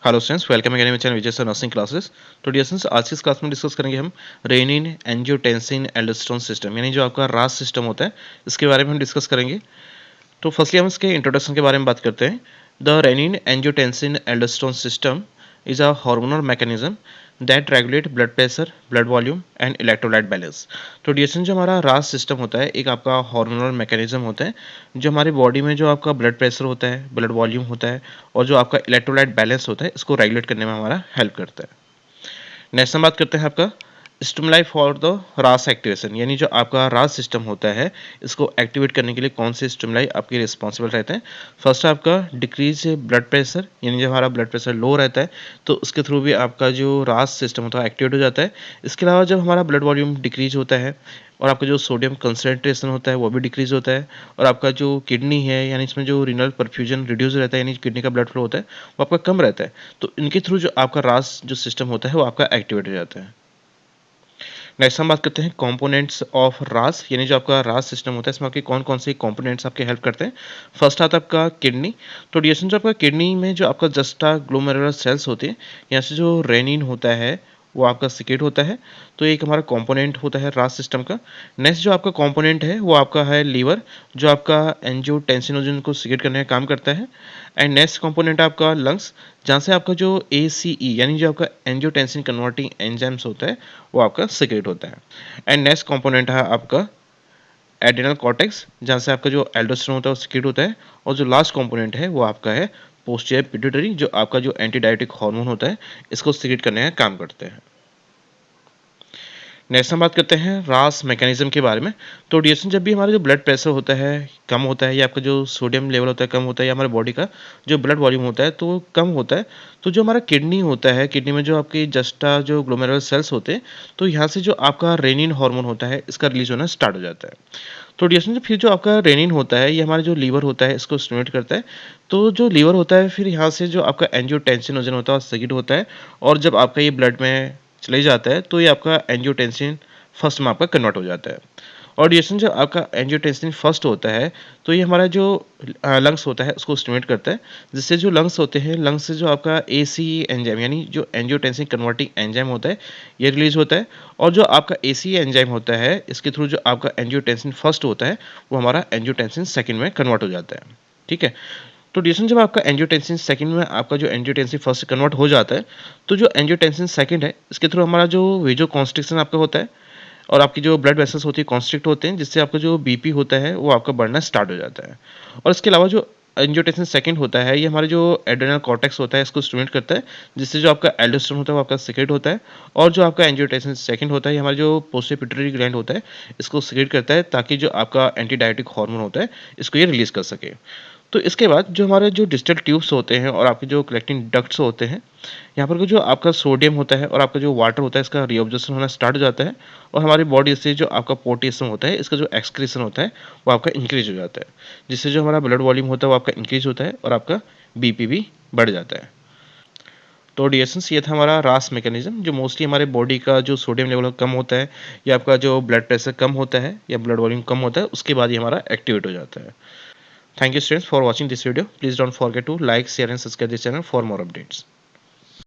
Hello students, welcome again मेरे channel विजय sir nursing classes. तो dear students, आज की इस क्लास में डिस्कस करेंगे हम रेनिन एंजियोटेंसिन एल्डोस्टेरोन सिस्टम, यानी जो आपका रास सिस्टम होता है, इसके बारे में हम डिस्कस करेंगे। तो फर्स्टली हम इसके इंट्रोडक्शन के बारे में बात करते हैं। The renin angiotensin aldosterone system is a hormonal mechanism that regulate blood pressure, blood volume and electrolyte balance। तो डिएसएन जो हमारा रास सिस्टम होता है, एक आपका हार्मोनल मैकेनिज्म होता है जो हमारे बॉडी में जो आपका ब्लड प्रेशर होता है, ब्लड वॉल्यूम होता है और जो आपका इलेक्ट्रोलाइट बैलेंस होता है, इसको रेगुलेट करने में हमारा हेल्प करता है। नेक्स्ट हम बात करते हैं आपका स्टिमुलाई फॉर द रास एक्टिवेशन, यानी जो आपका रास सिस्टम होता है, इसको एक्टिवेट करने के लिए कौन से स्टिमुलाई आपके रिस्पॉन्सिबल रहते हैं। फर्स्ट आपका डिक्रीज ब्लड प्रेशर, यानी जब हमारा ब्लड प्रेशर लो रहता है तो उसके थ्रू भी आपका जो रास सिस्टम होता है एक्टिवेट हो जाता है। इसके अलावा जब हमारा ब्लड वॉल्यूम डिक्रीज होता है और आपका जो सोडियम कंसनट्रेशन होता है वो भी डिक्रीज होता है, और आपका जो किडनी है यानी इसमें जो रीनल परफ्यूजन रिड्यूस रहता है, यानी किडनी का ब्लड फ्लो होता है वो आपका कम रहता है, तो इनके थ्रू जो आपका रास जो सिस्टम होता है वो आपका एक्टिवेट हो जाता है। नेक्स्ट हम बात करते हैं कंपोनेंट्स ऑफ रास, यानी जो आपका रास सिस्टम होता है इसमें आपके कौन कौन से कंपोनेंट्स आपके हेल्प करते हैं। फर्स्ट आता है आपका किडनी। तो डिएशन जो आपका किडनी में जो आपका जस्टा ग्लोमेरुलर सेल्स होते हैं, यहाँ से जो रेनिन होता है वो आपका सिक्रेट होता है, तो एक हमारा कंपोनेंट होता है रास सिस्टम का। नेक्स्ट जो आपका कंपोनेंट है वो आपका है लीवर, जो आपका एंजियोटेंसिनोजन को सिक्रेट करने का काम करता है। एंड नेक्स्ट कंपोनेंट आपका लंग्स, जहाँ से आपका जो ACE यानी जो आपका एंजियोटेंसिन कन्वर्टिंग एंजाइम्स होता है वो आपका सिक्रेट होता है। एंड नेक्स्ट कंपोनेंट है आपका एड्रेनल कॉर्टेक्स, जहाँ से आपका जो एल्डोस्टेरोन होता है वो सिक्रेट होता है। और जो लास्ट कंपोनेंट है वो आपका है पोस्टीरियर पिट्यूटरी, जो आपका जो एंटीडायरेटिक हार्मोन होता है इसको सिक्रेट करने का काम करते हैं। नेक्स्ट हम बात करते हैं रास मैकेनिज्म के बारे में। तो डिएशन जब भी हमारा जो ब्लड प्रेशर होता है कम होता है, या आपका जो सोडियम लेवल होता है कम होता है, या हमारे बॉडी का जो ब्लड वॉल्यूम होता है तो कम होता है, तो जो हमारा किडनी होता है, किडनी में जो आपके जस्टा जो ग्लोमेरुलर सेल्स होते हैं, तो यहाँ से जो आपका रेनिन हार्मोन होता है इसका रिलीज होना स्टार्ट हो जाता है। तो डिएशन फिर जो आपका रेनिन होता है ये हमारा जो लीवर होता है इसको स्टिमुलेट करता है। तो जो लीवर होता है फिर यहाँ से जो आपका एंजियोटेंसिनोजन होता है सिक्रेट होता है, और जब आपका ये ब्लड में चले जाता है तो ये आपका एंजियोटेंसिन फर्स्ट में आपका कन्वर्ट हो जाता है। और डिएशन जब आपका एंजियोटेंसिन फर्स्ट होता है तो ये हमारा जो लंग्स होता है उसको स्टिमुलेट करता है, जिससे जो लंग्स होते हैं, लंग्स से जो आपका ACE एंजाइम यानी जो एंजियोटेंसिन कन्वर्टिंग एंजाइम होता है ये रिलीज होता है। और जो आपका ACE एंजाइम होता है इसके थ्रू जो आपका एंजियोटेंसिन फर्स्ट होता है वो हमारा एंजियोटेंसिन सेकंड में कन्वर्ट हो जाता है। ठीक है। तो डिएशन जब आपका एंजियोटेंसिन सेकंड में आपका जो एंजियोटेंसिन फर्स्ट से कन्वर्ट हो जाता है, तो जो एंजियोटेंसिन सेकंड है इसके थ्रू हमारा जो वेजो कॉन्स्ट्रिक्शन आपका होता है और आपकी जो ब्लड वेसल्स होती है कॉन्स्ट्रिक्ट होते हैं, जिससे आपका जो BP होता है वो आपका बढ़ना स्टार्ट हो जाता है। और इसके अलावा जो एंजियोटेंसिन सेकंड होता है ये हमारे जो एड्रेनल कॉर्टेक्स होता है इसको स्टिमुलेट करता है, जिससे जो आपका एल्डोस्टेरोन होता है वो आपका सिक्रेट होता है। और जो आपका एंजियोटेंसिन सेकंड होता है ये हमारा जो पोस्टीरियर पिट्यूटरी ग्लैंड होता है इसको सिक्रेट करता है, ताकि जो आपका एंटी डायरेटिक हार्मोन होता है इसको ये रिलीज कर सके। तो इसके बाद जो हमारे जो डिस्टल ट्यूब्स होते हैं और आपके जो कलेक्टिंग डक्ट्स होते हैं, यहाँ पर जो आपका सोडियम होता है और आपका जो वाटर होता है इसका रीअब्जॉर्प्शन होना स्टार्ट हो जाता है, और हमारी बॉडी से जो आपका पोटेशियम होता है इसका जो एक्सक्रीशन होता है वो आपका इंक्रीज हो जाता है, जिससे जो हमारा ब्लड वॉल्यूम होता है वो आपका इंक्रीज होता है और आपका BP भी बढ़ जाता है। तो डिएशंस ये था हमारा रास मैकेनिज्म, जो मोस्टली हमारे बॉडी का जो सोडियम लेवल कम होता है या आपका जो ब्लड प्रेशर कम होता है या ब्लड वॉल्यूम कम होता है उसके बाद ये हमारा एक्टिवेट हो जाता है। Thank you students for watching this video. Please don't forget to like, share and subscribe this channel for more updates.